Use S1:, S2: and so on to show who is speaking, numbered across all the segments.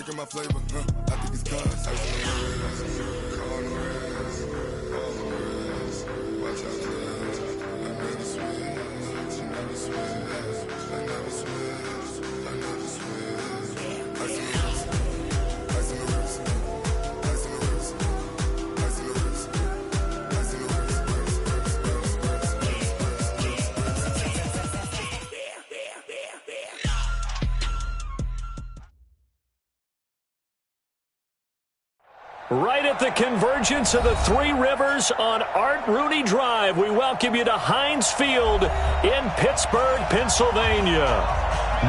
S1: at my flavor, I think it's cause. Watch out, I never switch, I never switch, I never switch, I never switch. Ice in the wrist, ice in the wrist, ice in the wrist, ice in the wrist, ice in the wrist.
S2: Right at the convergence of the Three Rivers on Art Rooney Drive, we welcome you to Heinz Field in Pittsburgh, Pennsylvania.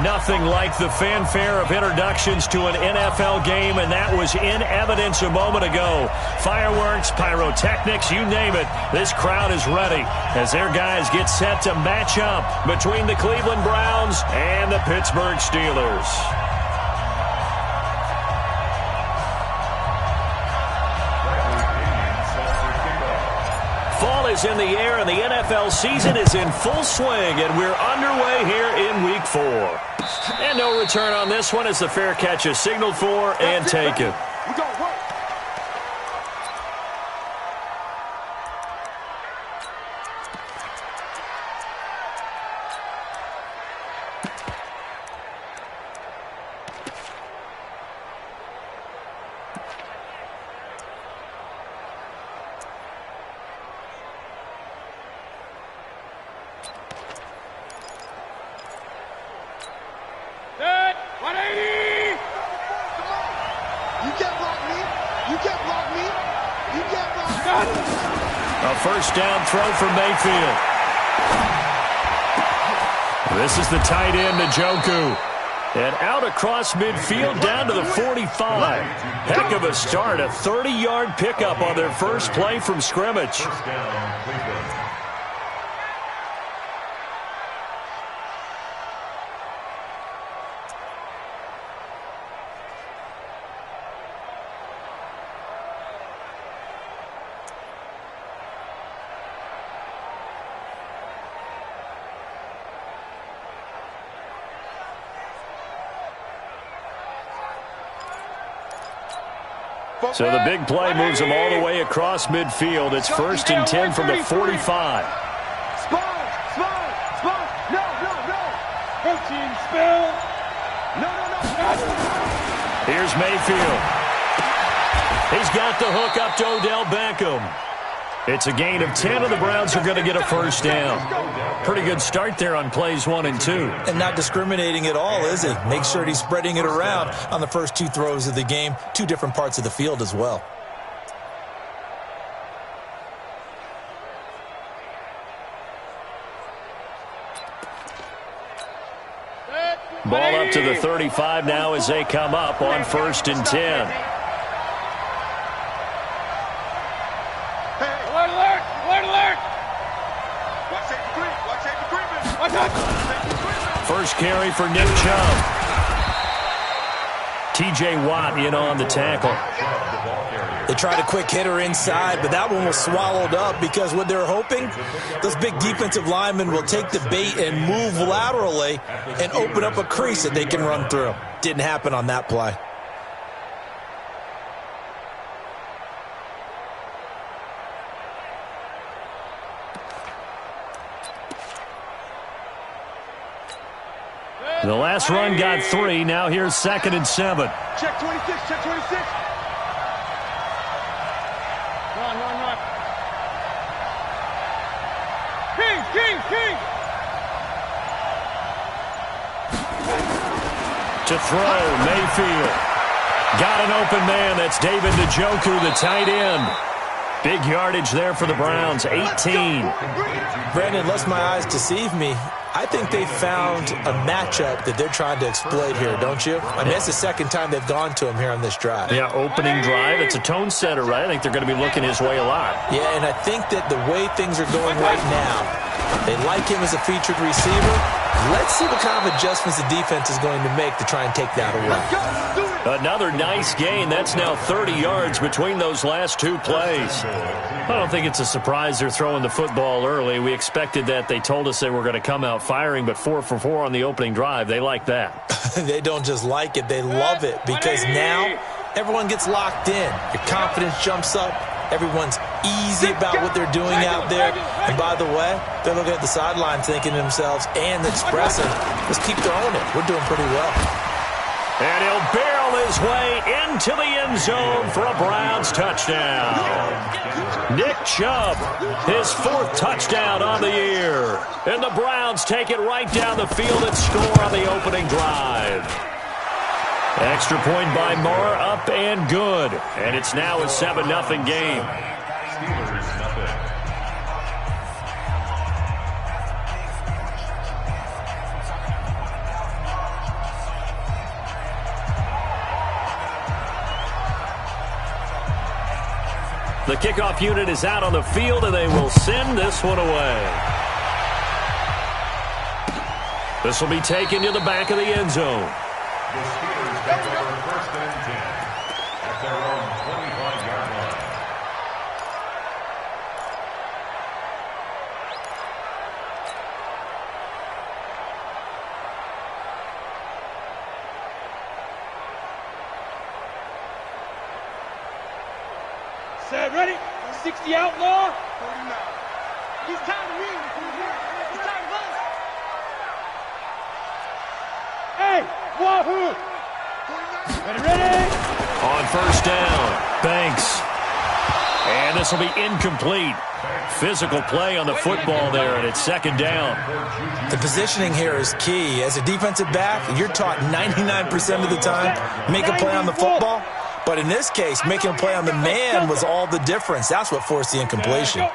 S2: Nothing like the fanfare of introductions to an NFL game, and that was in evidence a moment ago. Fireworks, pyrotechnics, you name it. This crowd is ready as their guys get set to match up between the Cleveland Browns and the Pittsburgh Steelers. Fall is in the air, and the NFL season is in full swing, and we're underway here in Week 4. And no return on this one as the fair catch is signaled for and taken. A first down throw for Mayfield. This is the tight end, Njoku. And out across midfield down to the 45. Heck of a start, a 30-yard pickup on their first play from scrimmage. So the big play moves them all the way across midfield. It's 1st and 10 from the 45.
S3: Spot! No! 15, spill! No!
S2: Here's Mayfield. He's got the hook up to Odell Beckham. It's a gain of 10, and the Browns are going to get a first down. Pretty good start there on plays 1 and 2.
S4: And not discriminating at all, is he? Make sure he's spreading it around on the first 2 throws of the game, 2 different parts of the field as well.
S2: Ball up to the 35 now as they come up on 1st and 10. First carry for Nick Chubb. T.J. Watt in on the tackle.
S4: They tried a quick hitter inside, but that one was swallowed up because what they're hoping, those big defensive linemen will take the bait and move laterally and open up a crease that they can run through. Didn't happen on that play.
S2: The last run got 3. Now here's 2nd and 7.
S3: Check 26. Run. King.
S2: To throw, Mayfield. Got an open man. That's David Njoku, the tight end. Big yardage there for the Browns, 18.
S4: Brandon, lest my eyes deceive me, I think they found a matchup that they're trying to exploit here, don't you? I mean, that's the second time they've gone to him here on this drive.
S2: Yeah, opening drive. It's a tone setter, right? I think they're going to be looking his way a lot.
S4: Yeah, and I think that the way things are going right now, they like him as a featured receiver. Let's see what kind of adjustments the defense is going to make to try and take that away.
S3: Let's go. Do it.
S2: Another nice gain. That's now 30 yards between those last two plays. I don't think it's a surprise they're throwing the football early. We expected that. They told us they were going to come out firing, but 4 for 4 on the opening drive. They like that.
S4: They don't just like it. They love it because now everyone gets locked in. Your confidence jumps up. Everyone's easy about what they're doing out there. And by the way, they're looking at the sideline thinking to themselves and expressing, let's keep throwing it. We're doing pretty well.
S2: And he'll barrel his way into the end zone for a Browns touchdown. Nick Chubb, his 4th touchdown on the year. And the Browns take it right down the field and score on the opening drive. Extra point by Moore, up and good. And it's now a 7-0 game. The kickoff unit is out on the field, and they will send this one away. This will be taken to the back of the end zone.
S5: The Steelers take over 1st and 10 at their own 25-yard line.
S3: Set, ready? 60 outlaw. 49. He's tired of me. He's tired of us. Hey, wahoo! Ready?
S2: On 1st down, Banks. And this will be incomplete. Physical play on the football there, and it's 2nd down.
S4: The positioning here is key. As a defensive back, you're taught 99% of the time, make a play on the football. But in this case, making a play on the man was all the difference. That's what forced the incompletion.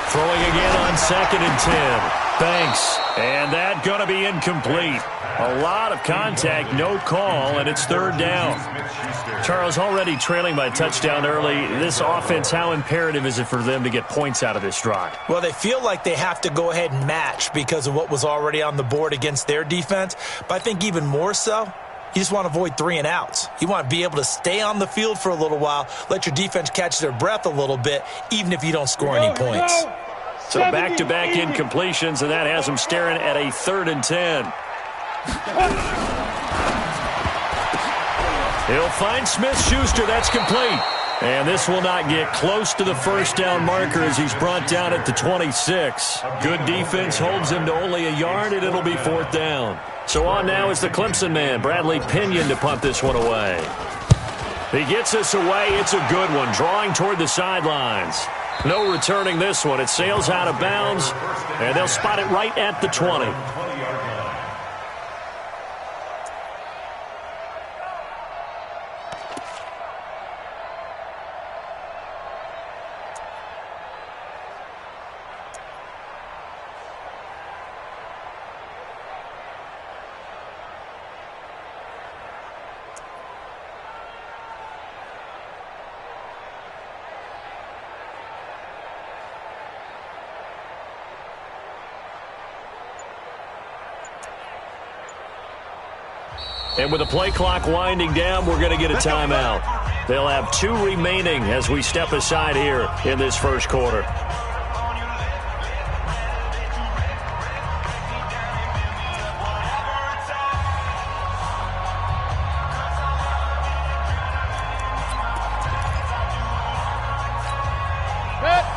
S2: Throwing again on 2nd and 10. Banks. And that going to be incomplete. A lot of contact, no call, and it's 3rd down. Charles, already trailing by a touchdown early. This offense, how imperative is it for them to get points out of this drive?
S4: Well, they feel like they have to go ahead and match because of what was already on the board against their defense. But I think even more so, you just want to avoid 3 and outs. You want to be able to stay on the field for a little while, let your defense catch their breath a little bit, even if you don't score any points.
S2: So back-to-back incompletions, and that has them staring at a 3rd and 10. He'll find Smith-Schuster. That's complete. And this will not get close to the 1st down marker as he's brought down at the 26. Good defense holds him to only a yard, and it'll be 4th down. So on now is the Clemson man, Bradley Pinion, to punt this one away. He gets this away. It's a good one, drawing toward the sidelines. No returning this one. It sails out of bounds, and they'll spot it right at the 20. And with the play clock winding down, we're going to get a timeout. They'll have 2 remaining as we step aside here in this 1st quarter.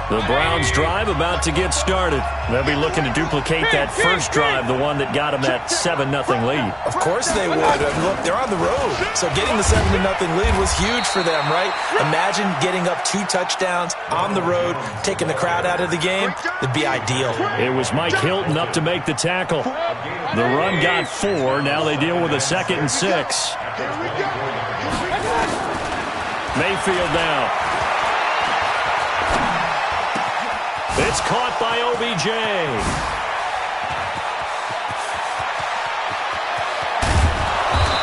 S2: The Browns drive about to get started. They'll be looking to duplicate that first drive, the one that got them that 7-0 lead.
S4: Of course they would. Look, they're on the road. So getting the 7-0 lead was huge for them, right? Imagine getting up 2 touchdowns on the road, taking the crowd out of the game. It'd be ideal.
S2: It was Mike Hilton up to make the tackle. The run got 4. Now they deal with a 2nd and 6. Mayfield now. It's caught by OBJ.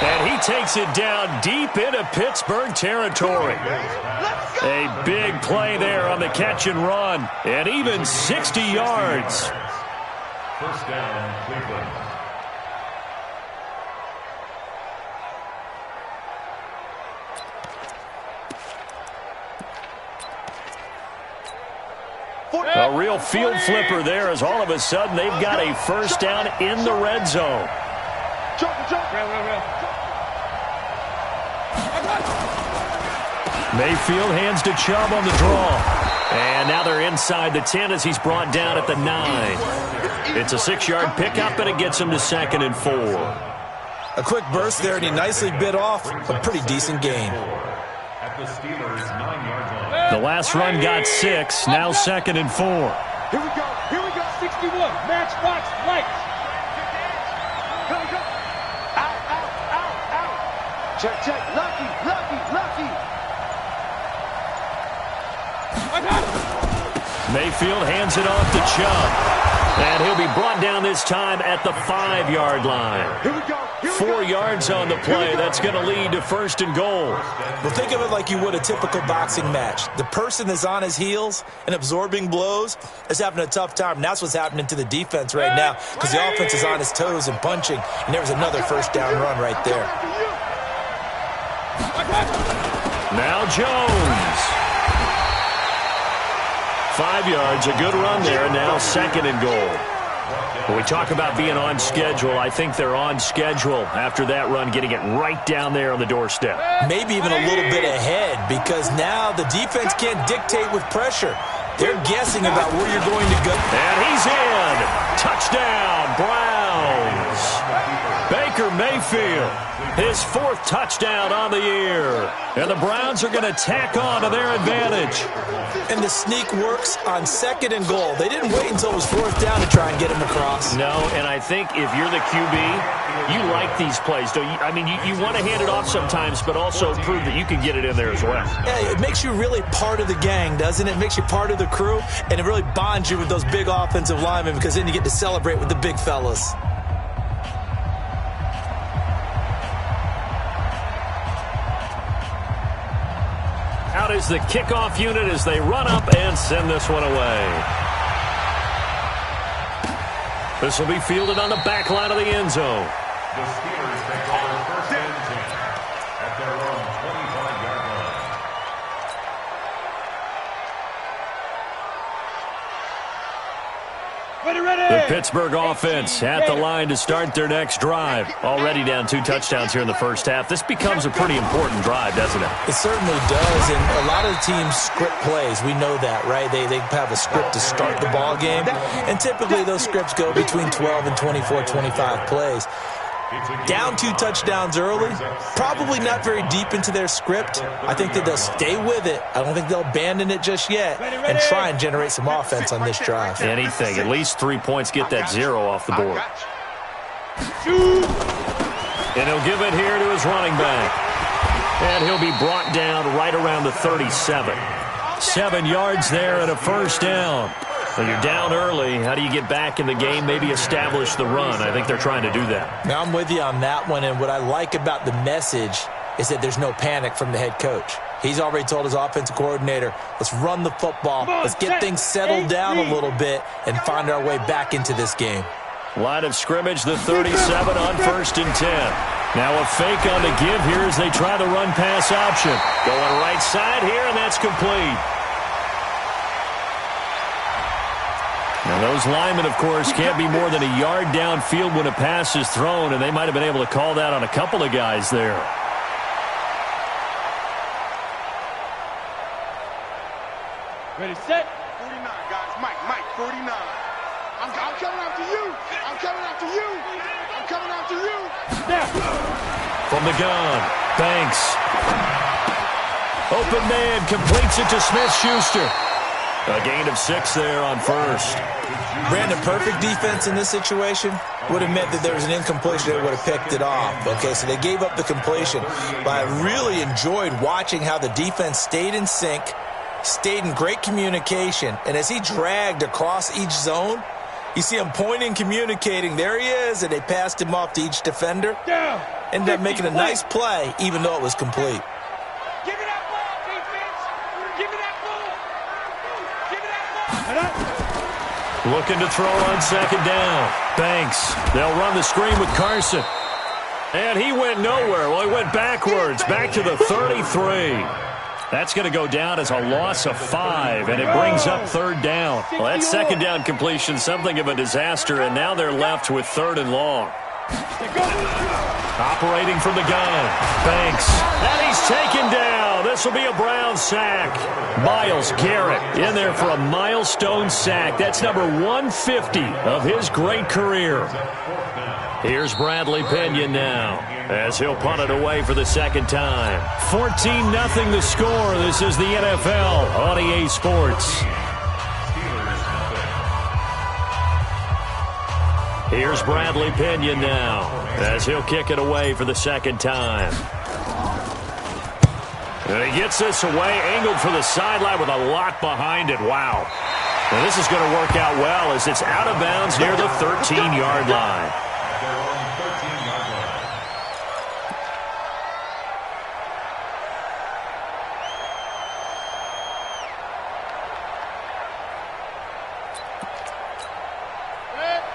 S2: And he takes it down deep into Pittsburgh territory. A big play there on the catch and run. And even 60 yards.
S5: 1st down, Cleveland.
S2: A real field flipper there as all of a sudden they've got a first down in the red zone. Mayfield hands to Chubb on the draw. And now they're inside the 10 as he's brought down at the 9. It's a 6-yard pickup, and it gets him to 2nd and 4.
S4: A quick burst there, and he nicely bit off a pretty decent gain.
S5: At the Steelers' 9-yard line.
S2: The last run got 6, now 2nd and 4.
S3: Here we go, 61. Matchbox lights. Go. Out. Check. Lucky. I got it.
S2: Mayfield hands it off to Chubb. And he'll be brought down this time at the 5-yard line.
S3: Here we go.
S2: 4 yards on the play. That's going to lead to 1st and goal.
S4: Well, think of it like you would a typical boxing match. The person that's on his heels and absorbing blows is having a tough time. And that's what's happening to the defense right now because the offense is on his toes and punching. And there was another first down run right there.
S2: Now Jones. 5 yards, a good run there, and now 2nd and goal. When we talk about being on schedule, I think they're on schedule after that run, getting it right down there on the doorstep.
S4: Maybe even a little bit ahead because now the defense can't dictate with pressure. They're guessing about where you're going to go.
S2: And he's in. Touchdown, Browns. Baker Mayfield, his 4th touchdown on the year. And the Browns are going to tack on to their advantage.
S4: And the sneak works on 2nd and goal. They didn't wait until it was 4th down to try and get him across.
S2: No, and I think if you're the QB, you like these plays, don't you? I mean, you want to hand it off sometimes, but also prove that you can get it in there as well.
S4: Yeah, it makes you really part of the gang, doesn't it? It makes you part of the crew, and it really bonds you with those big offensive linemen because then you get to celebrate with the big fellas.
S2: Out is the kickoff unit as they run up and send this one away. This will be fielded on the back line of the end zone.
S5: The Steelers take over 1st and 10 at their own 25-yard line.
S2: The Pittsburgh offense at the line to start their next drive. Already down 2 touchdowns here in the first half. This becomes a pretty important drive, doesn't it?
S4: It certainly does, and a lot of the teams script plays. We know that, right? They have a script to start the ball game, and typically those scripts go between 12 and 24, 25 plays. Down 2 touchdowns early, probably not very deep into their script. I think that they'll stay with it. I don't think they'll abandon it just yet and try and generate some offense on this drive.
S2: Anything, at least 3 points, get that 0 off the board. And he'll give it here to his running back. And he'll be brought down right around the 37. 7 yards there and a first down. When you're down early, how do you get back in the game, maybe establish the run? I think they're trying to do that.
S4: Now I'm with you on that one, and what I like about the message is that there's no panic from the head coach. He's already told his offensive coordinator, let's run the football, let's get things settled down a little bit and find our way back into this game.
S2: Line of scrimmage, the 37 on 1st and 10. Now a fake on the give here as they try the run-pass option. Going right side here, and that's complete. Now those linemen, of course, can't be more than a yard downfield when a pass is thrown, and they might have been able to call that on a couple of guys there.
S3: Ready, set.
S6: 49, guys. Mike, 49. I'm coming after you. I'm coming after you.
S3: Snap.
S2: From the gun, Banks. Open man, completes it to Smith-Schuster. A gain of 6 there on 1st.
S4: Brandon, perfect defense in this situation would have meant that there was an incompletion. They would have picked it off. Okay, so they gave up the completion. But I really enjoyed watching how the defense stayed in sync, stayed in great communication. And as he dragged across each zone, you see him pointing, communicating. There he is, and they passed him off to each defender.
S3: Down.
S4: Ended up making a nice play, even though it was complete.
S3: Give me that ball, defense. Give me that ball. Give me that ball.
S2: Looking to throw on 2nd down. Banks. They'll run the screen with Carson. And he went nowhere. Well, he went backwards, back to the 33. That's going to go down as a loss of 5, and it brings up 3rd down. Well, that 2nd down completion, something of a disaster, and now they're left with 3rd and long. Operating from the gun, Banks, and he's taken down. This will be a Brown sack. Myles Garrett in there for a milestone sack. That's number 150 of his great career. Here's Bradley Pinion now as he'll punt it away for the 2nd time. 14-0 the score. This is the NFL on EA Sports. Here's Bradley Pinion now as he'll kick it away for the 2nd time. And he gets this away, angled for the sideline with a lot behind it. Wow. And this is going to work out well as it's out of bounds near the 13-yard line.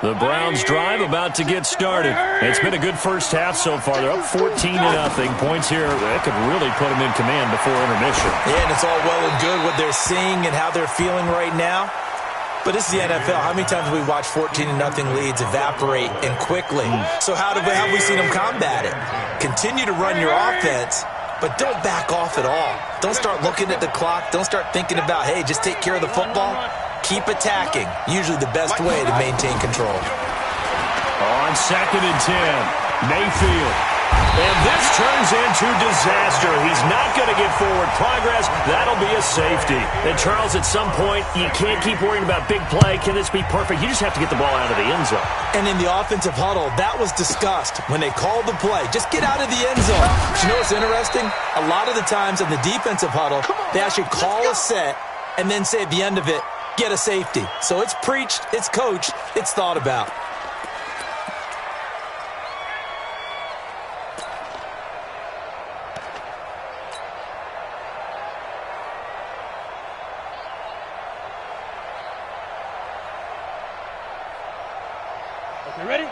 S2: The Browns drive about to get started. It's been a good first half so far. They're up 14-0. Points here that could really put them in command before intermission.
S4: Yeah, and it's all well and good what they're seeing and how they're feeling right now. But this is the NFL. How many times have we watched 14-0 leads evaporate and quickly? So how have we seen them combat it? Continue to run your offense, but don't back off at all. Don't start looking at the clock. Don't start thinking about, hey, just take care of the football. Keep attacking. Usually the best way to maintain control.
S2: On 2nd and 10, Mayfield. And this turns into disaster. He's not going to get forward progress. That'll be a safety. And, Charles, at some point, you can't keep worrying about big play. Can this be perfect? You just have to get the ball out of the end zone.
S4: And in the offensive huddle, that was discussed when they called the play. Just get out of the end zone. But you know what's interesting? A lot of the times in the defensive huddle, they actually call a set and then say at the end of it, get a safety. So it's preached, it's coached, it's thought about.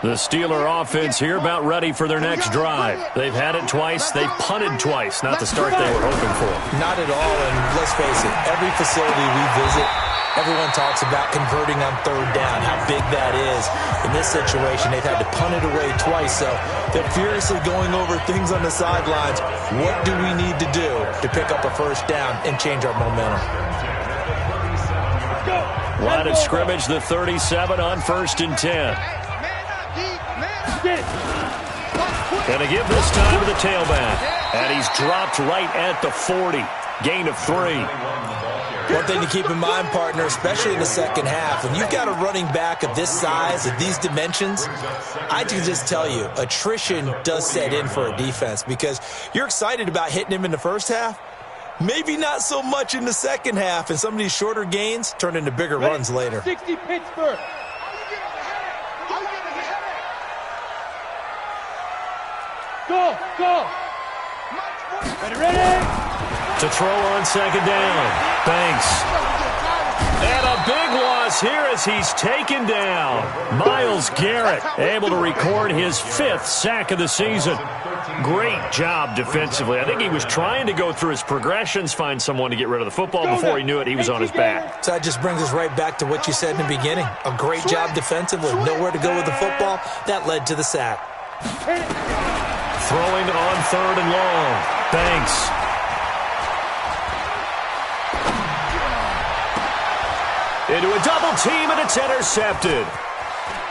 S2: The Steeler offense here about ready for their next drive. They've had it twice. They've punted twice. Not the start they were hoping for.
S4: Not at all, and let's face it, every facility we visit, everyone talks about converting on 3rd down, how big that is. In this situation, they've had to punt it away twice, so they're furiously going over things on the sidelines. What do we need to do to pick up a 1st down and change our momentum?
S2: Line of scrimmage, the 37 on 1st and 10. And to give this time to the tailback. And he's dropped right at the 40. Gain of 3.
S4: One thing to keep in mind, partner, especially in the 2nd half, when you've got a running back of this size, of these dimensions, I can just tell you, attrition does set in for a defense because you're excited about hitting him in the 1st half, maybe not so much in the 2nd half, and some of these shorter gains turn into bigger runs later.
S3: 60 Pittsburgh. Go. Ready.
S2: To throw on 2nd down. Banks. And a big loss here as he's taken down. Myles Garrett able to record his 5th sack of the season. Great job defensively. I think he was trying to go through his progressions, find someone to get rid of the football. Before he knew it, he was on his back.
S4: So that just brings us right back to what you said in the beginning. A great job defensively. Nowhere to go with the football. That led to the sack.
S2: Throwing on 3rd and long. Banks. Into a double team, and it's intercepted.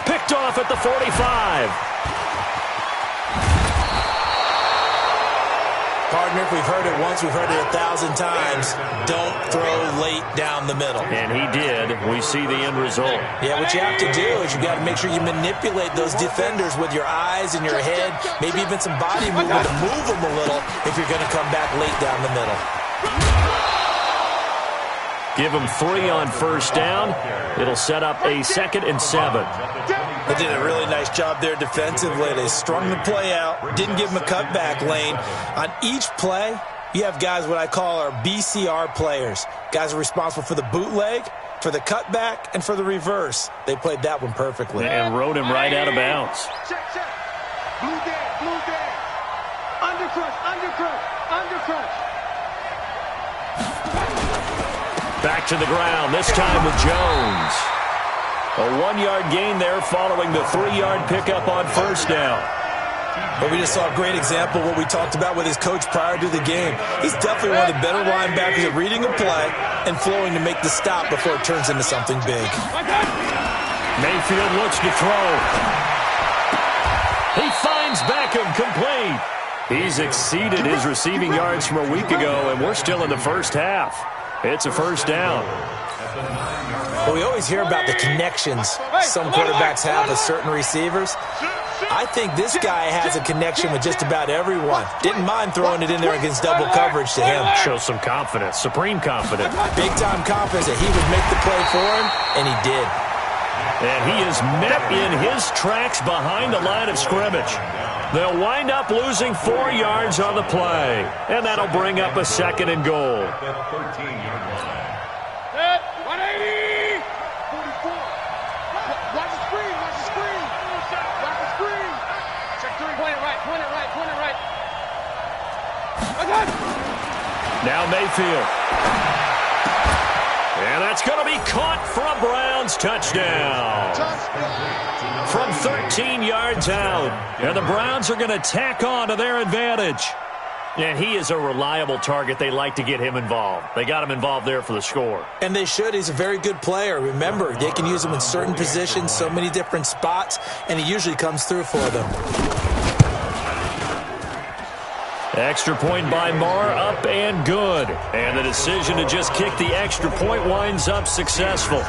S2: Picked off at the 45.
S4: Partner, if we've heard it once, we've heard it 1,000 times. Don't throw late down the middle.
S2: And he did. We see the end result.
S4: Yeah, what you have to do is you got to make sure you manipulate those defenders with your eyes and your head, maybe even some body movement to move them a little if you're going to come back late down the middle.
S2: Give him 3 on 1st down. It'll set up a 2nd and 7.
S4: They did a really nice job there defensively. They strung the play out, didn't give him a cutback lane. On each play, you have guys what I call our BCR players. Guys are responsible for the bootleg, for the cutback, and for the reverse. They played that one perfectly.
S2: And rode him right out of bounds.
S6: Check. Blue down. Undercrush.
S2: Back to the ground, this time with Jones. A 1-yard gain there following the 3-yard pickup on first down.
S4: But we just saw a great example of what we talked about with his coach prior to the game. He's definitely one of the better linebackers at reading a play and flowing to make the stop before it turns into something big.
S2: Mayfield looks to throw. He finds Beckham complete. He's exceeded his receiving yards from a week ago, and we're still in the first half. It's a first down.
S4: Well, we always hear about the connections some quarterbacks have with certain receivers. I think this guy has a connection with just about everyone. Didn't mind throwing it in there against double coverage to him.
S2: Shows some confidence, supreme confidence.
S4: Big-time confidence that he would make the play for him, and he did.
S2: And he is met in his tracks behind the line of scrimmage. They'll wind up losing 4 yards on the play, and that'll bring up a 2nd and goal.
S5: 13-yard line.
S3: 180!
S6: 44. Watch the screen. Watch the screen. Watch the screen. Check 3.
S3: Point it right, point it right, point it right. Okay.
S2: Now Mayfield. And that's going to be caught for a Browns touchdown. From 13 yards out. And the Browns are going to tack on to their advantage. And he is a reliable target. They like to get him involved. They got him involved there for the score.
S4: And they should. He's a very good player. Remember, they can use him in certain positions, so many different spots, and he usually comes through for them.
S2: Extra point by Marr, up and good. And the decision to just kick the extra point winds up successful.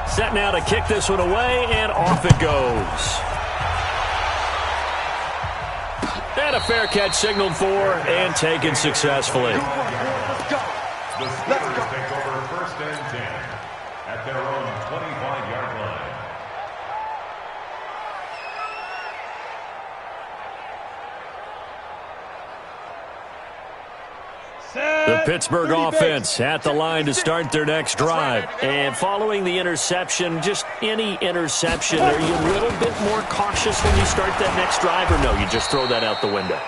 S2: Set now to kick this one away, and off it goes. And a fair catch signaled for and taken successfully.
S5: The Steelers take over 1st and 10 at their own 25-yard line.
S2: The Pittsburgh offense at the line to start their next drive. And following the interception, just any interception, are you a little bit more cautious when you start that next drive, or no, you just throw that out the window?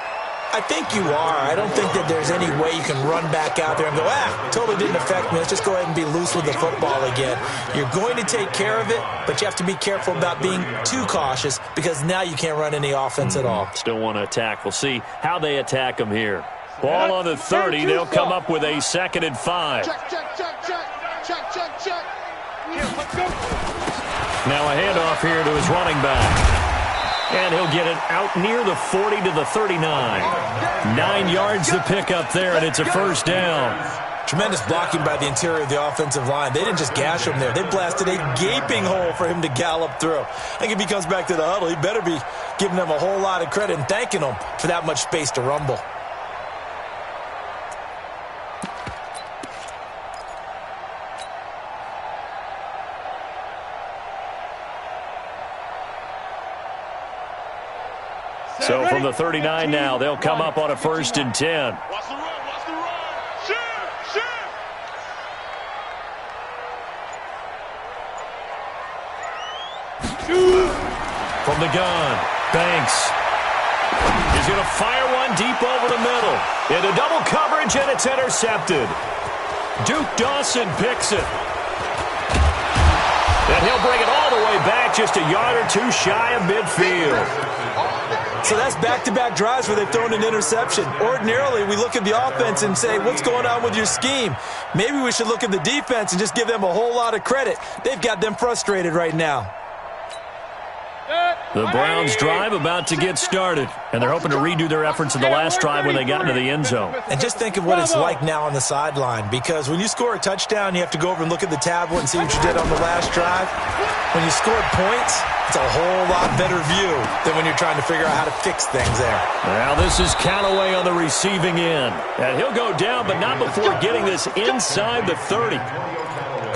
S4: I think you are. I don't think that there's any way you can run back out there and go, totally didn't affect me. Let's just go ahead and be loose with the football again. You're going to take care of it, but you have to be careful about being too cautious because now you can't run any offense at all.
S2: Still want to attack. We'll see how they attack them here. Ball on the 30. They'll come up with a 2nd and 5.
S6: Check.
S2: Now a handoff here to his running back. And he'll get it out near the 40 to the 39. 9 yards to pick up there, and it's a first down.
S4: Tremendous blocking by the interior of the offensive line. They didn't just gash him there. They blasted a gaping hole for him to gallop through. I think if he comes back to the huddle, he better be giving them a whole lot of credit and thanking them for that much space to rumble.
S2: So from the 39 now, they'll come up on a 1st and 10.
S6: Watch the run. Shift.
S2: From the gun, Banks. He's going to fire one deep over the middle. Into double coverage, and it's intercepted. Duke Dawson picks it. And he'll bring it all the way back, just a yard or two shy of midfield.
S4: So that's back-to-back drives where they've thrown an interception. Ordinarily, we look at the offense and say, what's going on with your scheme? Maybe we should look at the defense and just give them a whole lot of credit. They've got them frustrated right now.
S2: The Browns drive about to get started, and they're hoping to redo their efforts in the last drive when they got into the end zone.
S4: And just think of what it's like now on the sideline, because when you score a touchdown, you have to go over and look at the tablet and see what you did on the last drive. When you scored points, it's a whole lot better view than when you're trying to figure out how to fix things there.
S2: Now this is Callaway on the receiving end. And he'll go down, but not before getting this inside the 30.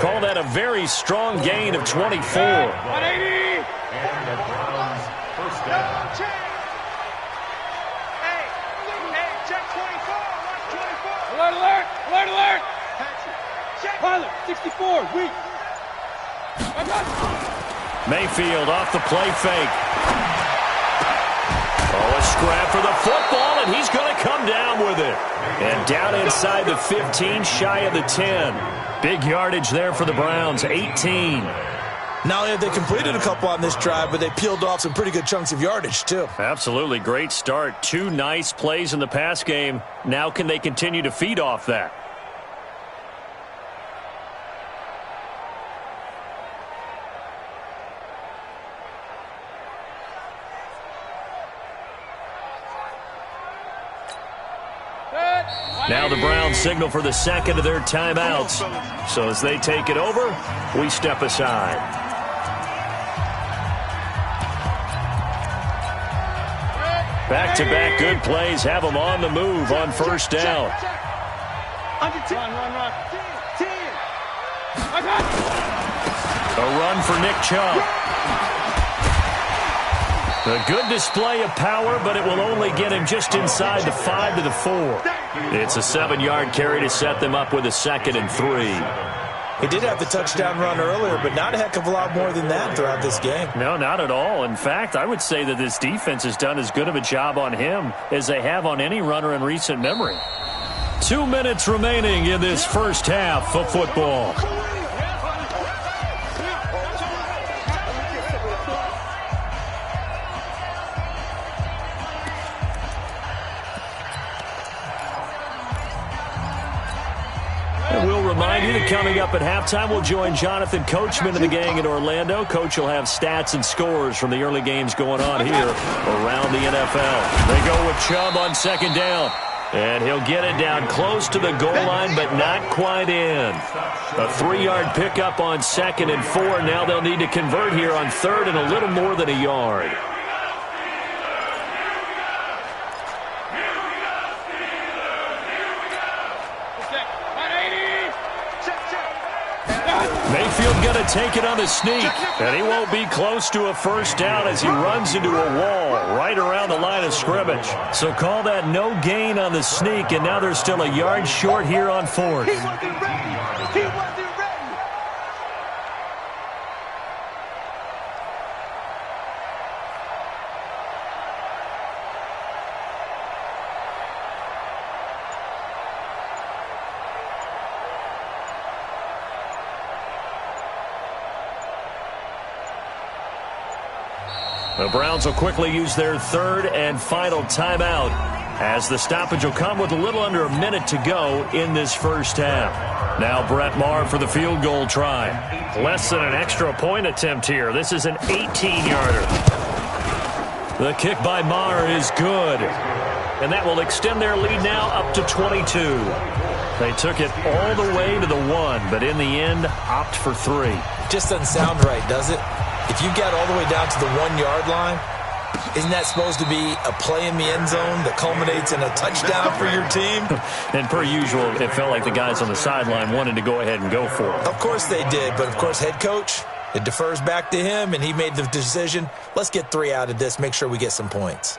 S2: Call that a very strong gain of 24.
S3: 180!
S5: And the Browns 1st down.
S3: Hey, check. Harlan, 64, weak.
S2: Mayfield off the play fake. Oh, a scrap for the football, and he's going to come down with it. And down inside the 15, shy of the 10. Big yardage there for the Browns, 18.
S4: Not only have they completed a couple on this drive, but they peeled off some pretty good chunks of yardage, too.
S2: Absolutely great start. 2 nice plays in the pass game. Now can they continue to feed off that? Now the Browns signal for the second of their timeouts. So as they take it over, we step aside. Back-to-back good plays have them on the move on first down.
S3: Run. 10.
S2: A run for Nick Chubb. A good display of power, but it will only get him just inside the 5 to the 4. It's a 7-yard carry to set them up with a 2nd and 3.
S4: He did have the touchdown run earlier, but not a heck of a lot more than that throughout this game.
S2: No, not at all. In fact, I would say that this defense has done as good of a job on him as they have on any runner in recent memory. 2 minutes remaining in this first half of football. Remind you that coming up at halftime, we'll join Jonathan Coachman and the gang in Orlando. Coach will have stats and scores from the early games going on here around the NFL. They go with Chubb on 2nd down. And he'll get it down close to the goal line, but not quite in. A 3-yard pickup on 2nd and 4. Now they'll need to convert here on 3rd and a little more than a yard. Mayfield going to take it on the sneak, and he won't be close to a first down as he runs into a wall right around the line of scrimmage. So call that no gain on the sneak, and now they're still a yard short here on 4th.
S3: He wasn't ready. He wasn't ready.
S2: The Browns will quickly use their 3rd and final timeout as the stoppage will come with a little under a minute to go in this first half. Now Brett Maher for the field goal try. Less than an extra point attempt here. This is an 18-yarder. The kick by Maher is good. And that will extend their lead now up to 22. They took it all the way to the 1, but in the end, opt for 3.
S4: Just doesn't sound right, does it? If you got all the way down to the 1-yard line, isn't that supposed to be a play in the end zone that culminates in a touchdown for your team?
S2: And per usual, it felt like the guys on the sideline wanted to go ahead and go for it.
S4: Of course they did, but of course head coach, it defers back to him, and he made the decision, let's get 3 out of this, make sure we get some points.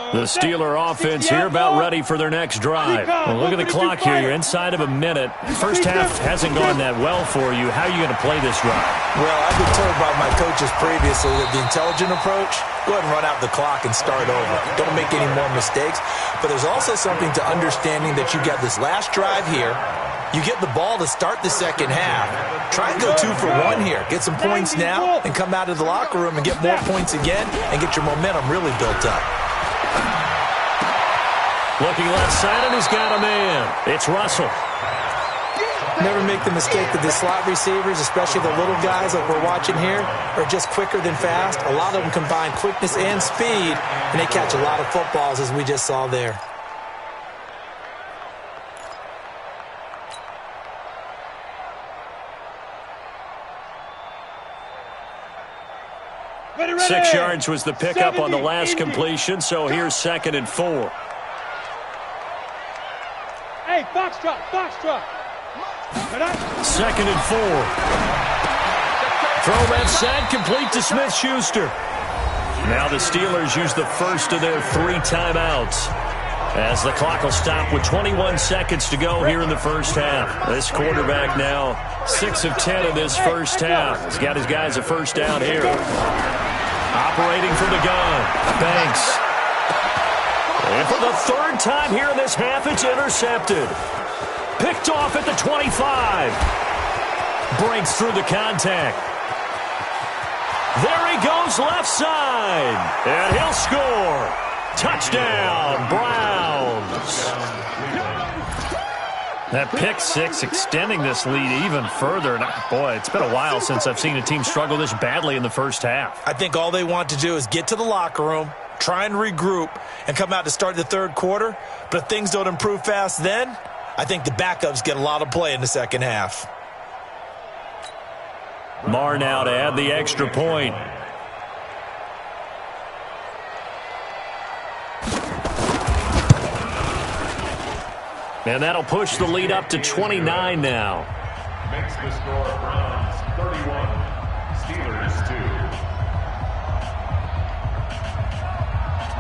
S2: The Steeler offense here about ready for their next drive. Well, look at the clock here. You're inside of a minute. First half hasn't gone that well for you. How are you going to play this drive?
S4: Well, I've been told by my coaches previously that the intelligent approach, go ahead and run out the clock and start over. Don't make any more mistakes. But there's also something to understanding that you got this last drive here. You get the ball to start the second half. Try and go 2 for 1 here. Get some points now and come out of the locker room and get more points again and get your momentum really built up.
S2: Looking left side, and he's got a man. It's Russell.
S4: Never make the mistake that the slot receivers, especially the little guys like we're watching here, are just quicker than fast. A lot of them combine quickness and speed, and they catch a lot of footballs, as we just saw there.
S3: Ready, ready.
S2: 6 yards was the pickup on the last completion, so here's 2nd and 4.
S3: Hey, Foxtrot, Foxtrot.
S2: 2nd and 4. Throw left side, complete to Smith-Schuster. Now the Steelers use the first of their 3 timeouts As the clock will stop with 21 seconds to go here in the first half. This quarterback now 6 of 10 in this first half. He's got his guys a first down here. Operating from the gun, Banks. And for the third time here in this half, it's intercepted. Picked off at the 25. Breaks through the contact. There he goes left side. And he'll score. Touchdown, Browns. That pick six extending this lead even further. And boy, it's been a while since I've seen a team struggle this badly in the first half.
S4: I think all they want to do is get to the locker room, try and regroup, and come out to start the third quarter. But if things don't improve fast then, I think the backups get a lot of play in the second half.
S2: Marr now to add the extra point. And that'll push the lead up to 29 now.
S5: Makes the score Browns 31, Steelers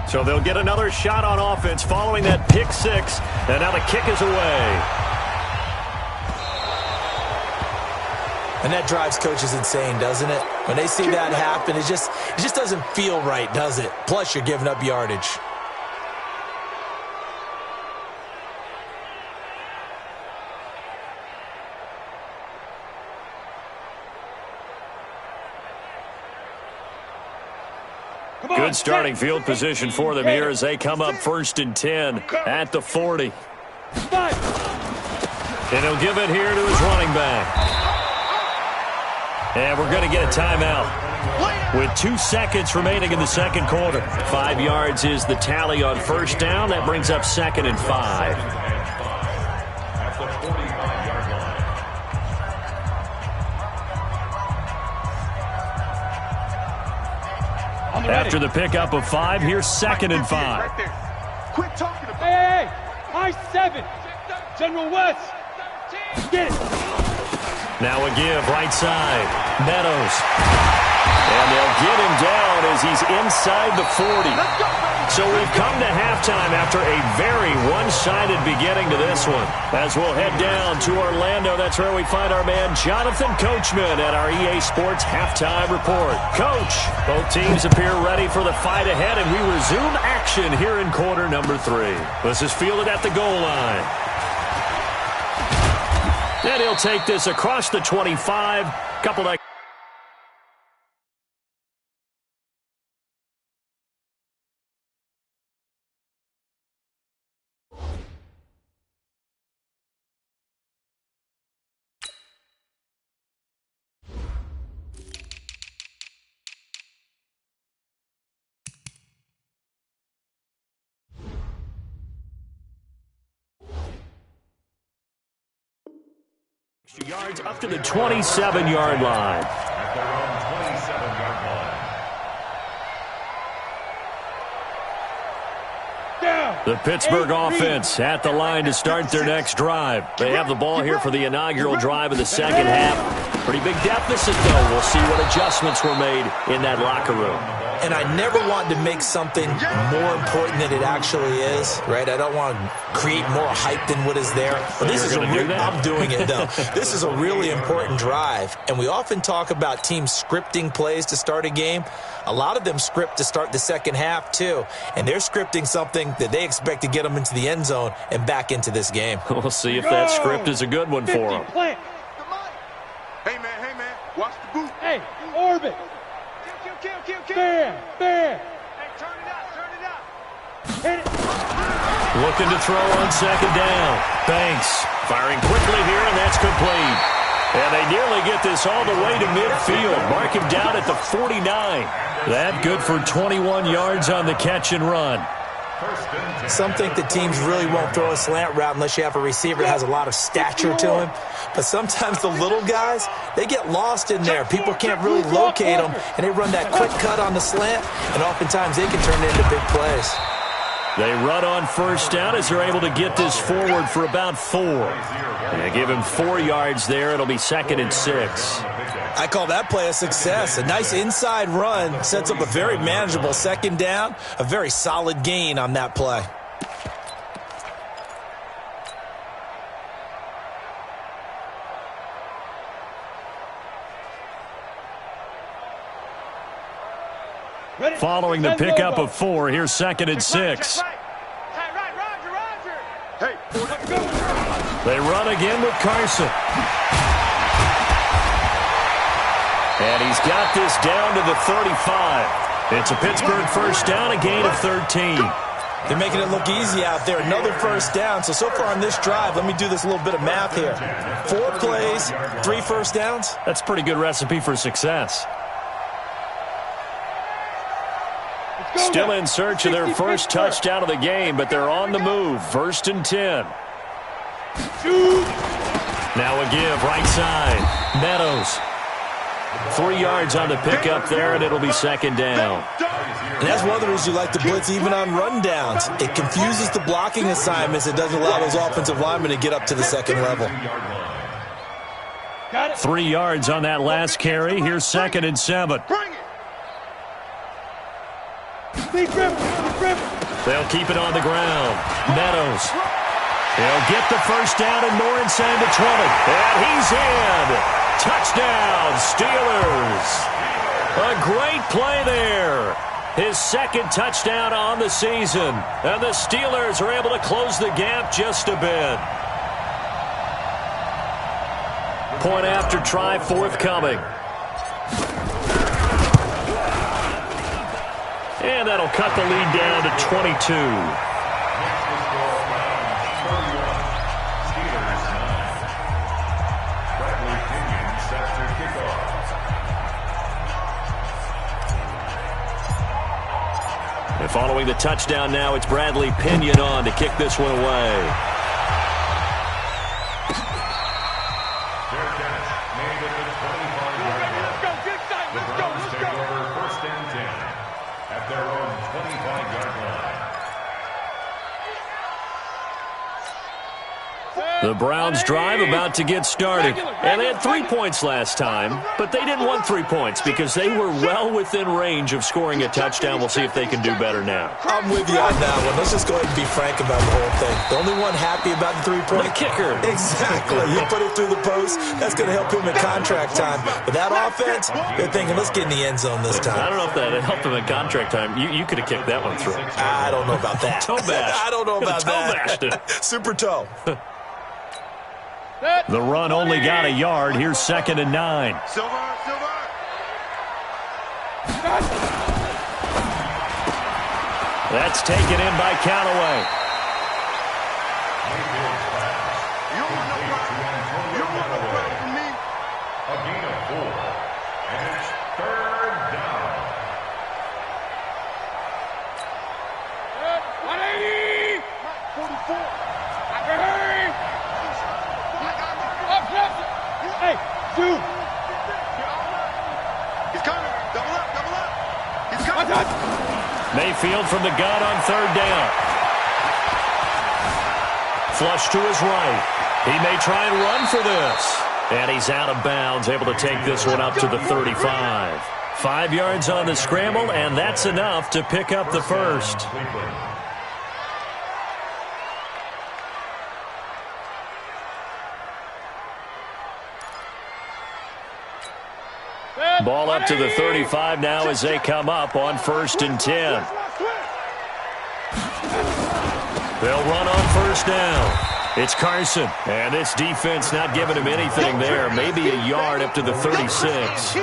S5: 2.
S2: So they'll get another shot on offense following that pick six. And now the kick is away.
S4: And that drives coaches insane, doesn't it? When they see that happen, it just doesn't feel right, does it? Plus, you're giving up yardage.
S2: Good starting field position for them here as they come up 1st and 10 at the 40. And he'll give it here to his running back. And we're going to get a timeout with 2 seconds remaining in the second quarter. 5 yards is the tally on first down. That brings up 2nd and 5.
S5: At the 45-yard line.
S2: After the pickup of 5, here's 2nd and 5.
S6: Right there. Quit talking about it.
S3: Hey, high 7. General West. Get it.
S2: Now a give, right side. Meadows. And they'll get him down as he's inside the 40. So we've come to halftime after a very one-sided beginning to this one. As we'll head down to Orlando, that's where we find our man Jonathan Coachman at our EA Sports Halftime Report. Coach, both teams appear ready for the fight ahead, and we resume action here in quarter number 3. This is fielded at the goal line. And he'll take this across the 25. Couple of yards up to the 27-yard line.
S5: At their own 27-yard line.
S3: Down.
S2: The Pittsburgh offense at the line to start their next drive. They have the ball here for the inaugural drive of the second half. Pretty big deficit, though. We'll see what adjustments were made in that locker room.
S4: And I never want to make something more important than it actually is, right? I don't want to create more hype than what is there. But this is I'm doing it, though. This is a really important drive. And we often talk about teams scripting plays to start a game. A lot of them script to start the second half, too. And they're scripting something that they expect to get them into the end zone and back into this game.
S2: We'll see if that script is a good one for them.
S6: Hey, man, watch the boot.
S3: Hey, orbit.
S6: Kill.
S3: Fair.
S6: Hey, turn it up.
S3: Hit it.
S2: Looking to throw on second down. Banks firing quickly here, and that's complete. And they nearly get this all the way to midfield. Mark him down at the 49. That good for 21 yards on the catch and run.
S4: Some think that teams really won't throw a slant route unless you have a receiver that has a lot of stature to him. But sometimes the little guys, they get lost in there. People can't really locate them, and they run that quick cut on the slant, and oftentimes they can turn it into big plays.
S2: They run on first down as they're able to get this forward for about 4. They give him 4 yards there. It'll be 2nd and 6.
S4: I call that play a success. A nice inside run sets up a very manageable second down, a very solid gain on that play.
S2: Following the pickup of 4, here's 2nd and 6.
S6: Hey,
S2: They run again with Carson. And he's got this down to the 35. It's a Pittsburgh first down, a gain of 13.
S4: They're making it look easy out there. Another first down. So far on this drive, let me do this little bit of math here. 4 plays, 3 first downs.
S2: That's a pretty good recipe for success. Still in search of their first touchdown of the game, but they're on the move. 1st and 10. Now a give, right side. Meadows. 3 yards on the pickup there, and it'll be 2nd down.
S4: And that's one of the reasons you like to blitz even on rundowns. It confuses the blocking assignments. It doesn't allow those offensive linemen to get up to the 2nd level.
S2: 3 yards on that last carry. Here's 2nd and 7. They'll keep it on the ground. Meadows. He'll get the first down and more inside the 20. And he's in. Touchdown, Steelers. A great play there. His 2nd touchdown on the season. And the Steelers are able to close the gap just a bit. Point after try forthcoming. And that'll cut the lead down to 22. And following the touchdown now, it's Bradley Pinion on to kick this one away. The Browns drive about to get started. And they had 3 points last time, but they didn't want 3 points because they were well within range of scoring a touchdown. We'll see if they can do better now.
S4: I'm with you on that one. Let's just go ahead and be frank about the whole thing. The only one happy about the 3-point.
S2: The kicker.
S4: Exactly. You put it through the post. That's going to help him in contract time. But that offense, they're thinking, let's get in the end zone this time.
S2: I don't know if that helped him in contract time. You could have kicked that one through.
S4: I don't know about that.
S2: Toe bash.
S4: I don't know about
S2: toe bashed it.
S4: Super toe.
S2: The run only got a yard. Here's 2nd and 9.
S6: Silver.
S2: That's taken in by Callaway.
S6: You don't want no credit from me.
S5: A gain of 4. And it's 3rd down.
S3: 180. 44. I can hurry. Hey, dude.
S6: He's coming. Double up. He's coming.
S2: Mayfield from the gun on 3rd down. Flush to his right. He may try and run for this. And he's out of bounds, able to take this one up to the 35. 5 yards on the scramble, and that's enough to pick up the first. Ball up to the 35 now as they come up on 1st and 10. They'll run on 1st down. It's Carson, and this defense not giving him anything there. Maybe a yard up to the 36.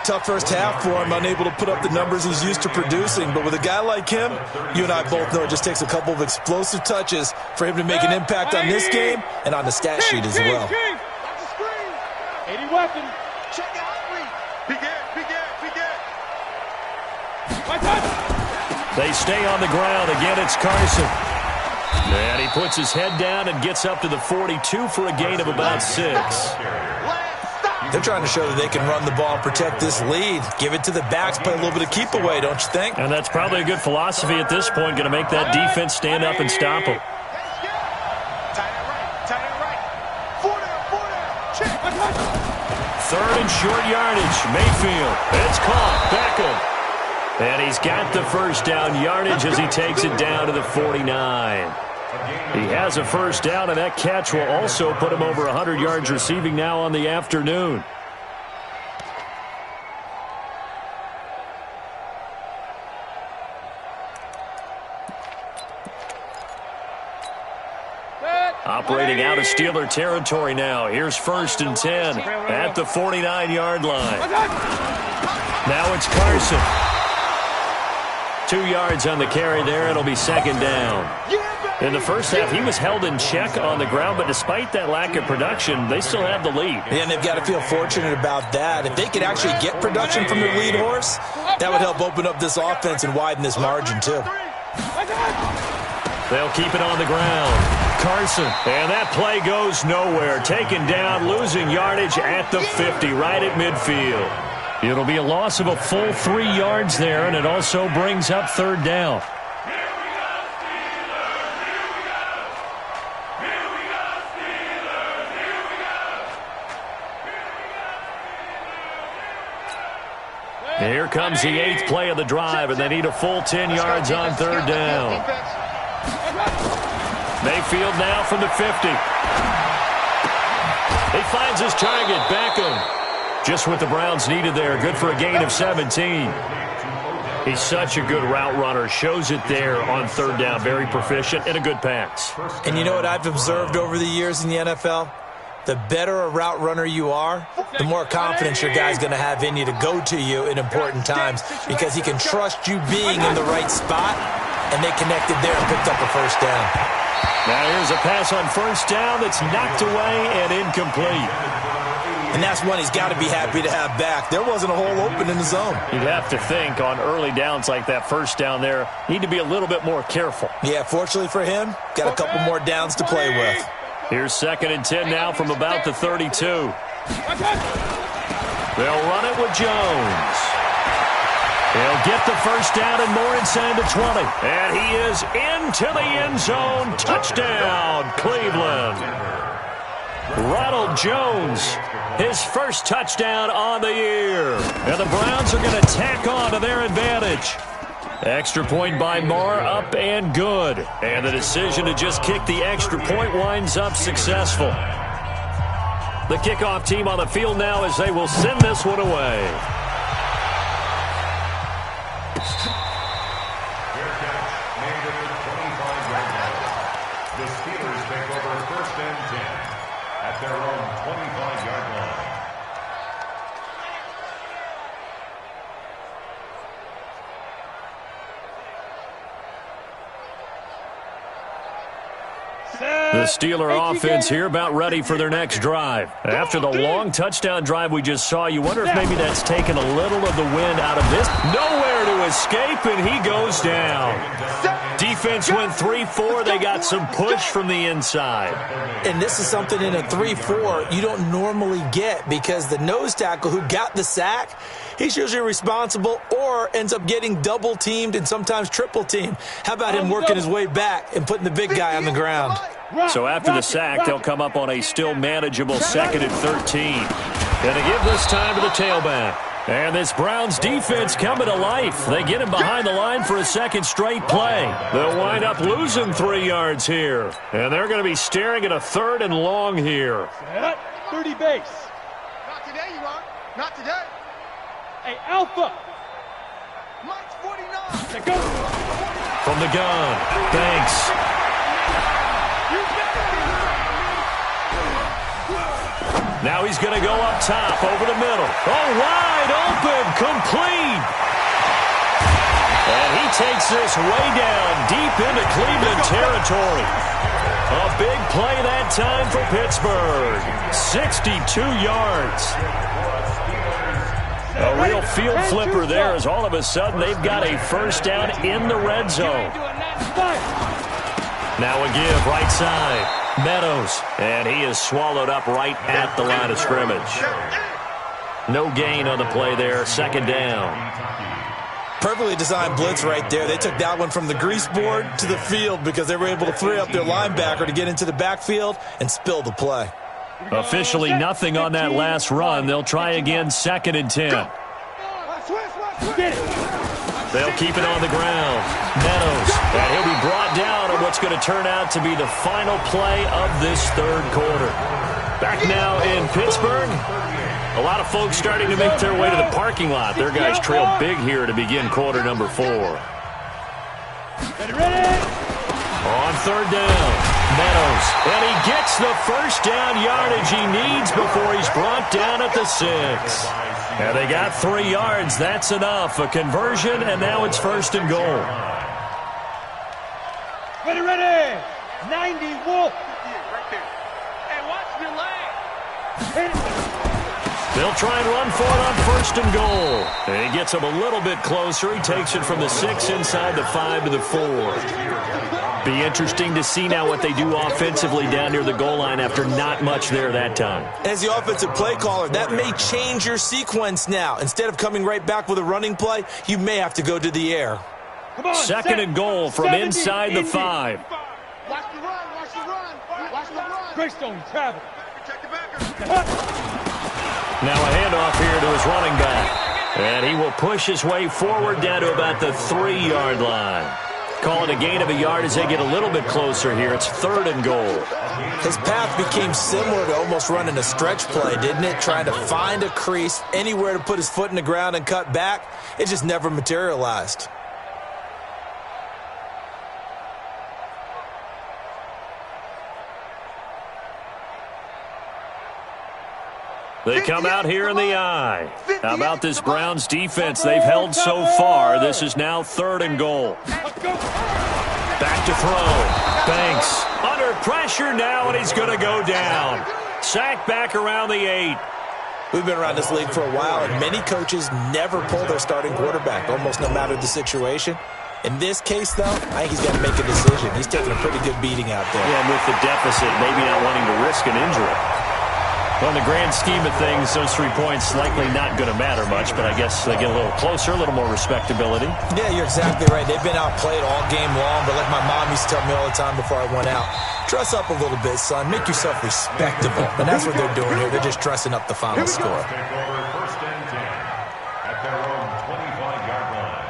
S4: Tough first half for him, unable to put up the numbers he's used to producing. But with a guy like him, you and I both know it just takes a couple of explosive touches for him to make an impact on this game and on the stat sheet as well.
S3: 80 weapons.
S6: Check out. Big Ed.
S2: They stay on the ground. Again, it's Carson. And he puts his head down and gets up to the 42 for a gain of about 6.
S4: They're trying to show that they can run the ball and protect this lead. Give it to the backs, play a little bit of keep away, don't you think?
S2: And that's probably a good philosophy at this point, going to make that defense stand up and stop him. Third and short yardage. Mayfield. It's caught. Beckham. And he's got the first down yardage as he takes it down to the 49. He has a first down, and that catch will also put him over 100 yards receiving now on the afternoon. Operating out of Steeler territory now. Here's 1st and 10 at the 49-yard line. Now it's Carson. 2 yards on the carry there. It'll be 2nd down. In the first half, he was held in check on the ground, but despite that lack of production, they still have the lead.
S4: And they've got to feel fortunate about that. If they could actually get production from their lead horse, that would help open up this offense and widen this margin too.
S2: They'll keep it on the ground. Carson, and that play goes nowhere. Taken down, losing yardage at the 50, right at midfield. It'll be a loss of a full 3 yards there, and it also brings up 3rd down. Here comes the 8th play of the drive, and they need a full 10 yards on 3rd down. Mayfield now from the 50. He finds his target, Beckham. Just what the Browns needed there. Good for a gain of 17. He's such a good route runner. Shows it there on 3rd down. Very proficient and a good pass.
S4: And you know what I've observed over the years in the NFL? The better a route runner you are, the more confidence your guy's going to have in you to go to you in important times because he can trust you being in the right spot, and they connected there and picked up a 1st down.
S2: Now here's a pass on 1st down that's knocked away and incomplete.
S4: And that's one he's got to be happy to have back. There wasn't a hole open in the zone.
S2: You'd have to think on early downs like that 1st down there, need to be a little bit more careful.
S4: Yeah, fortunately for him, got a couple more downs to play with.
S2: Here's 2nd and 10 now from about the 32. They'll run it with Jones. He'll get the 1st down and more inside the 20. And he is into the end zone. Touchdown, Cleveland. Ronald Jones, his 1st touchdown on the year. And the Browns are going to tack on to their advantage. Extra point by Moore, up and good. And the decision to just kick the extra point winds up successful. The kickoff team on the field now as they will send this one away.
S5: Fair catch made at the 25-yard line. The Steelers take over 1st and 10 at their own 25-yard line.
S2: The Steeler offense here about ready for their next drive. After the long touchdown drive we just saw, you wonder if maybe that's taken a little of the wind out of this. Nowhere to escape, and he goes down. Defense went 3-4. They got some push from the inside.
S4: And this is something in a 3-4 you don't normally get because the nose tackle who got the sack, he's usually responsible or ends up getting double-teamed and sometimes triple-teamed. How about him working his way back and putting the big guy on the ground?
S2: So after the sack, they'll come up on a still manageable 2nd and 13. Going to give this time to the tailback. And this Browns defense coming to life. They get him behind the line for a 2nd straight play. They'll wind up losing 3 yards here. And they're going to be staring at a 3rd and long here.
S3: 30 base.
S6: Not today, you are. Not today.
S3: Hey, Alpha.
S6: Mike's 49.
S3: Let's go.
S2: From the gun, Banks. Now he's going to go up top over the middle. Oh, wide open, complete. And he takes this way down deep into Cleveland territory. A big play that time for Pittsburgh. 62 yards. A real field flipper there as all of a sudden they've got a 1st down in the red zone. Now a give right side. Meadows, and he is swallowed up right at the line of scrimmage. No gain on the play there, 2nd down.
S4: Perfectly designed blitz right there. They took that one from the grease board to the field because they were able to free up their linebacker to get into the backfield and spill the play.
S2: Officially nothing on that last run. They'll try again, 2nd and 10. They'll keep it on the ground. Meadows, and he'll be brought down on what's going to turn out to be the final play of this 3rd quarter. Back now in Pittsburgh. A lot of folks starting to make their way to the parking lot. Their guys trail big here to begin quarter number 4. On 3rd down. Meadows, and he gets the first down yardage he needs before he's brought down at the 6. And they got 3 yards. That's enough. A conversion, and now it's 1st and goal.
S3: Ready. 90, Wolf.
S6: Right there. Hey, watch your leg.
S2: They'll try and run for it on 1st and goal. And he gets him a little bit closer. He takes it from the 6 inside the 5 to the 4. Be interesting to see now what they do offensively down near the goal line after not much there that time.
S4: As the offensive play caller, that may change your sequence now. Instead of coming right back with a running play, you may have to go to the air.
S3: Come on,
S2: 2nd and goal from
S3: 70,
S2: inside the 5.
S6: Watch the run. Watch the run. Watch the run.
S3: Greystone, travel.
S6: Protect the backer.
S2: Now a handoff here to his running back. And he will push his way forward down to about the 3-yard line. Call it a gain of a yard as they get a little bit closer here. It's 3rd and goal.
S4: His path became similar to almost running a stretch play, didn't it? Trying to find a crease, anywhere to put his foot in the ground and cut back. It just never materialized.
S2: They come out here in the eye. How about this Browns defense they've held so far? This is now 3rd and goal. Back to throw. Banks under pressure now, and he's going to go down. Sacked back around the 8.
S4: We've been around this league for a while, and many coaches never pull their starting quarterback, almost no matter the situation. In this case, though, I think he's got to make a decision. He's taking a pretty good beating out there.
S2: Yeah, and with the deficit, maybe not wanting to risk an injury. Well, in the grand scheme of things, those 3 points likely not going to matter much, but I guess they get a little closer, a little more respectability.
S4: Yeah, you're exactly right. They've been outplayed all game long, but like my mom used to tell me all the time before I went out, dress up a little bit, son. Make yourself respectable. And that's what they're doing here. They're just dressing up the final score.
S5: Take over 1st and 10 at their own 25-yard line.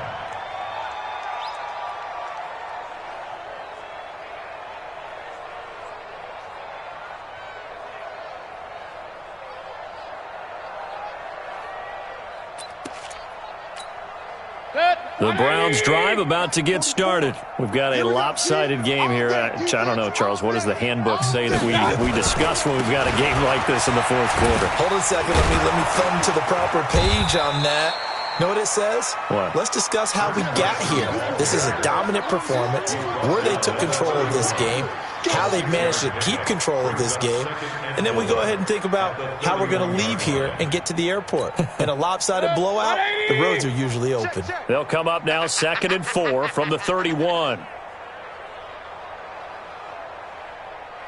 S2: The Browns drive about to get started. We've got a lopsided game here. I don't know, Charles, what does the handbook say that we discuss when we've got a game like this in the 4th quarter?
S4: Hold on a second. Let me thumb to the proper page on that. Know what it says?
S2: What?
S4: Let's discuss how we got here. This is a dominant performance, where they took control of this game, how they've managed to keep control of this game, and then we go ahead and think about how we're going to leave here and get to the airport. In a lopsided blowout, the roads are usually open.
S2: They'll come up now 2nd and 4 from the 31.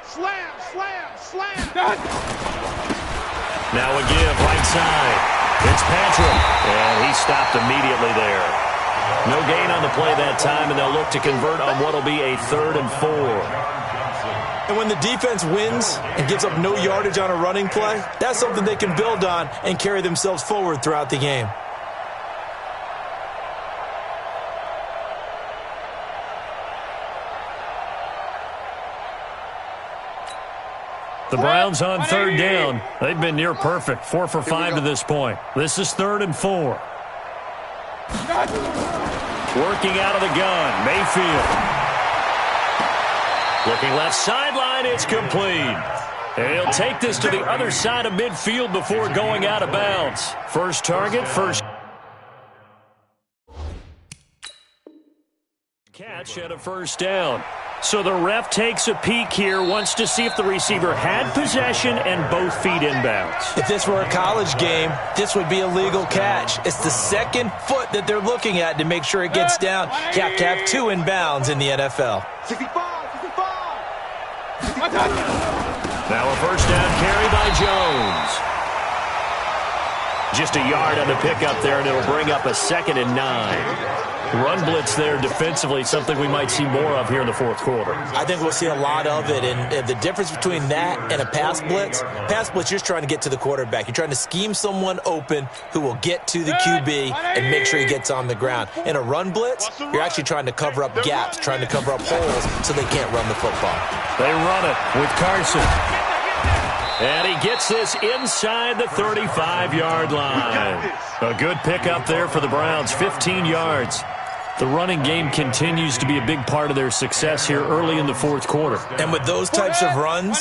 S6: Slam.
S2: Now a give right side. It's Patrick, and he stopped immediately there. No gain on the play that time, and they'll look to convert on what will be a 3rd and 4.
S4: And when the defense wins and gives up no yardage on a running play, that's something they can build on and carry themselves forward throughout the game.
S2: The Browns on 3rd down. They've been near perfect, 4 for 5 to this point. This is 3rd and 4. Working out of the gun, Mayfield. Looking left sideline, it's complete. And he'll take this to the other side of midfield before going out of bounds. First target, first catch and a 1st down. So the ref takes a peek here, wants to see if the receiver had possession and both feet inbounds.
S4: If this were a college game, this would be a legal catch. It's the 2nd foot that they're looking at to make sure it gets down. You have to have 2 inbounds in the NFL.
S6: 65.
S2: Now a 1st down carry by Jones. Just a yard on the pickup there, and it'll bring up a 2nd and 9. Run blitz there defensively, something we might see more of here in the 4th quarter.
S4: I think we'll see a lot of it, and the difference between that and a pass blitz, you're just trying to get to the quarterback. You're trying to scheme someone open who will get to the QB and make sure he gets on the ground. In a run blitz, you're actually trying to cover up gaps, trying to cover up holes so they can't run the football.
S2: They run it with Carson. And he gets this inside the 35-yard line. A good pickup there for the Browns, 15 yards. The running game continues to be a big part of their success here early in the fourth quarter.
S4: And with those types of runs,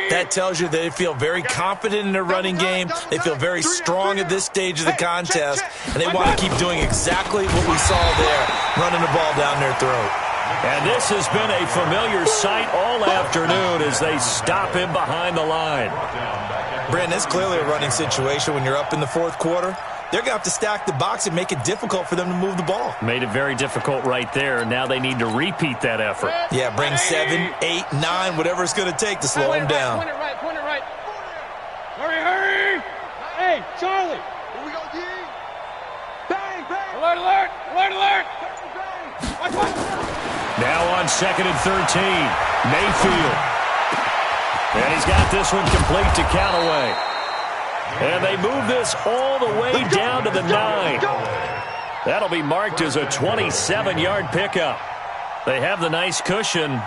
S4: that tells you they feel very confident in their running game. They feel very strong at this stage of the contest, and they want to keep doing exactly what we saw there, running the ball down their throat.
S2: And this has been a familiar sight all afternoon as they stop him behind the line.
S4: Brandon, it's clearly a running situation when you're up in the fourth quarter. They're going to have to stack the box and make it difficult for them to move the ball.
S2: Made it very difficult right there. Now they need to repeat that effort.
S4: Yeah, bring 7, 8, 9, whatever it's going to take to slow him down.
S3: Point it right. Hurry. Hey, Charlie.
S6: Here we go, D. Bang.
S3: Alert. Watch.
S2: Now on 2nd and 13, Mayfield. And he's got this one complete to Callaway. And they move this all the way down to the 9. That'll be marked as a 27-yard pickup. They have the nice cushion.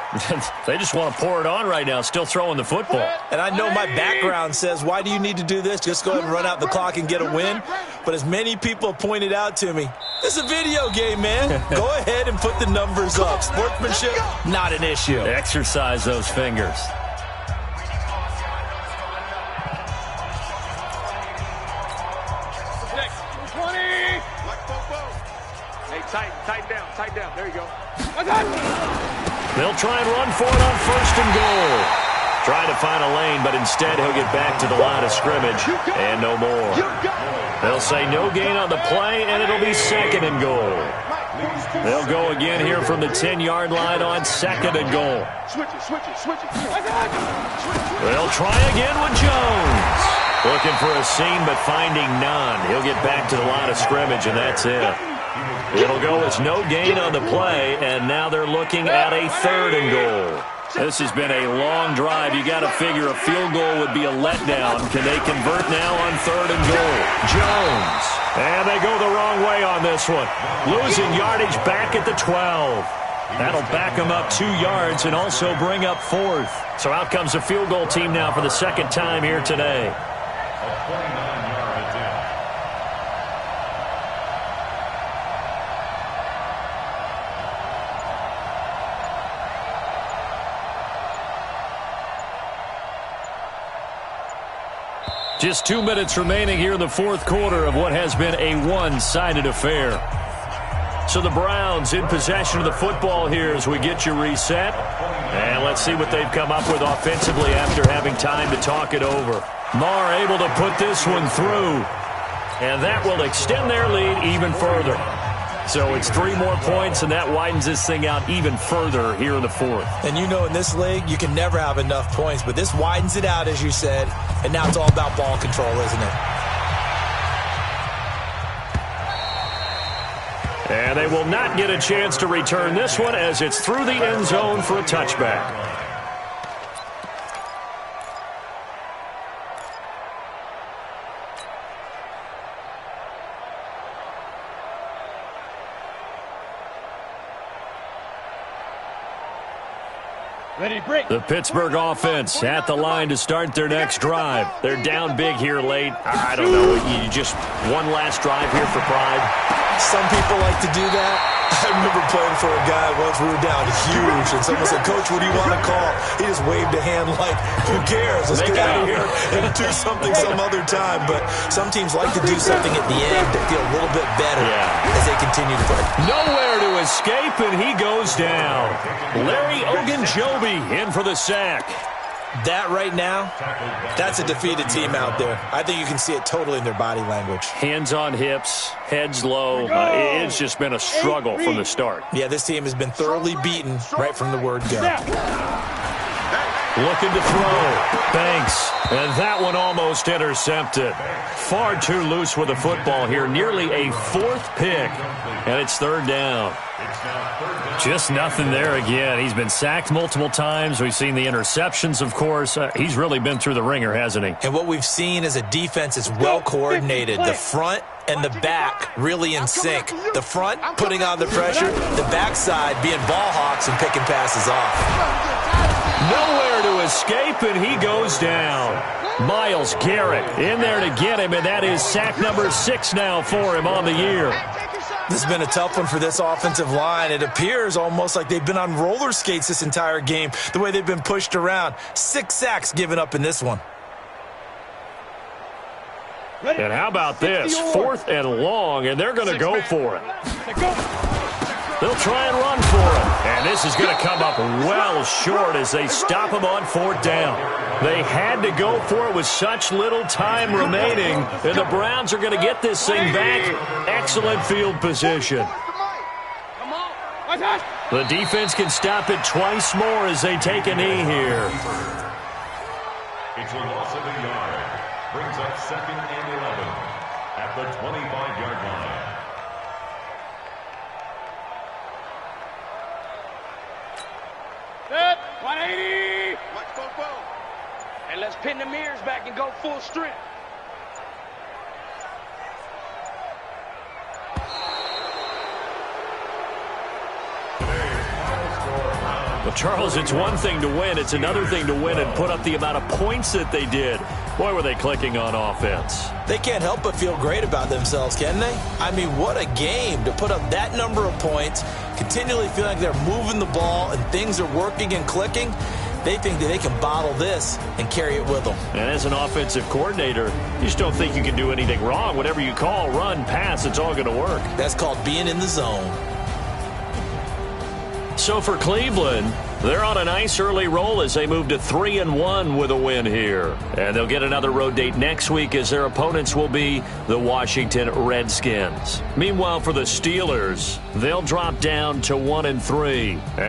S2: They just want to pour it on right now, still throwing the football.
S4: And I know my background says, why do you need to do this? Just go ahead and run out the clock and get a win. But as many people have pointed out to me, this is a video game, man. Go ahead and put the numbers up. Sportsmanship, not an issue.
S2: Exercise those fingers.
S3: Tighten down. There you go.
S2: They'll try and run for it on 1st and goal. Trying to find a lane, but instead he'll get back to the line of scrimmage and no more. They'll say no gain on the play, and it'll be 2nd and goal. They'll go again here from the 10-yard line on 2nd and goal.
S6: Switch it.
S2: They'll try again with Jones. Looking for a seam, but finding none. He'll get back to the line of scrimmage, and that's it. It'll go as no gain on the play, and now they're looking at a 3rd and goal. This has been a long drive. You got to figure a field goal would be a letdown. Can they convert now on 3rd and goal? Jones. And they go the wrong way on this one. Losing yardage back at the 12. That'll back them up 2 yards and also bring up 4th. So out comes the field goal team now for the 2nd time here today.
S5: A 29-yard attempt.
S2: Just 2 minutes remaining here in the fourth quarter of what has been a one-sided affair. So the Browns in possession of the football here as we get you reset. And let's see what they've come up with offensively after having time to talk it over. Marr able to put this one through. And that will extend their lead even further. So it's 3 more points, and that widens this thing out even further here in the fourth.
S4: And you know in this league, you can never have enough points, but this widens it out, as you said, and now it's all about ball control, isn't it?
S2: And they will not get a chance to return this one as it's through the end zone for a touchback.
S3: Ready, break.
S2: The Pittsburgh offense at the line to start their next drive. They're down big here late. I don't know. You just one last drive here for pride.
S4: Some people like to do that. I remember playing for a guy once. We were down huge, and someone said, "Coach, what do you want to call?" He just waved a hand like, "Who cares? Let's get out of here and do something some other time." But some teams like to do something at the end to feel a little bit better as they continue to play.
S2: Nowhere to escape, and he goes down. Larry Ogunjobi in for the sack.
S4: That right now, that's a defeated team out there. I think you can see it totally in their body language.
S2: Hands on hips, heads low. It's just been a struggle from the start.
S4: Yeah, this team has been thoroughly beaten right from the word go.
S2: Looking to throw. Banks. And that one almost intercepted. Far too loose with the football here. Nearly a 4th pick. And it's 3rd down. Just nothing there again. He's been sacked multiple times. We've seen the interceptions, of course. He's really been through the ringer, hasn't he?
S4: And what we've seen is a defense that's well coordinated. The front and the back really in sync. The front putting on the pressure. The backside being ball hawks and picking passes off.
S2: Nowhere to escape, and he goes down. Myles Garrett in there to get him, and that is sack number 6 now for him on the year.
S4: This has been a tough one for this offensive line. It appears almost like they've been on roller skates this entire game, the way they've been pushed around. 6 sacks given up in this one.
S2: And how about this? 4th and long, and they're going to go for it. They'll try and run for it. And this is going to come up well short as they stop him on 4th down. They had to go for it with such little time remaining, and the Browns are going to get this thing back. Excellent field position. The defense can stop it twice more as they take a knee here.
S5: It's a loss of a yard. Brings up 2nd and 11 at the 25-yard line.
S3: Set, 180. And let's pin the mirrors back and go full strength.
S2: Well, Charles, it's one thing to win. It's another thing to win and put up the amount of points that they did. Boy, were they clicking on offense.
S4: They can't help but feel great about themselves, can they? I mean, what a game to put up that number of points, continually feeling like they're moving the ball and things are working and clicking. They think that they can bottle this and carry it with them.
S2: And as an offensive coordinator, you just don't think you can do anything wrong. Whatever you call, run, pass, it's all going to work.
S4: That's called being in the zone.
S2: So for Cleveland, they're on a nice early roll as they move to 3-1 with a win here. And they'll get another road date next week as their opponents will be the Washington Redskins. Meanwhile, for the Steelers, they'll drop down to 1-3.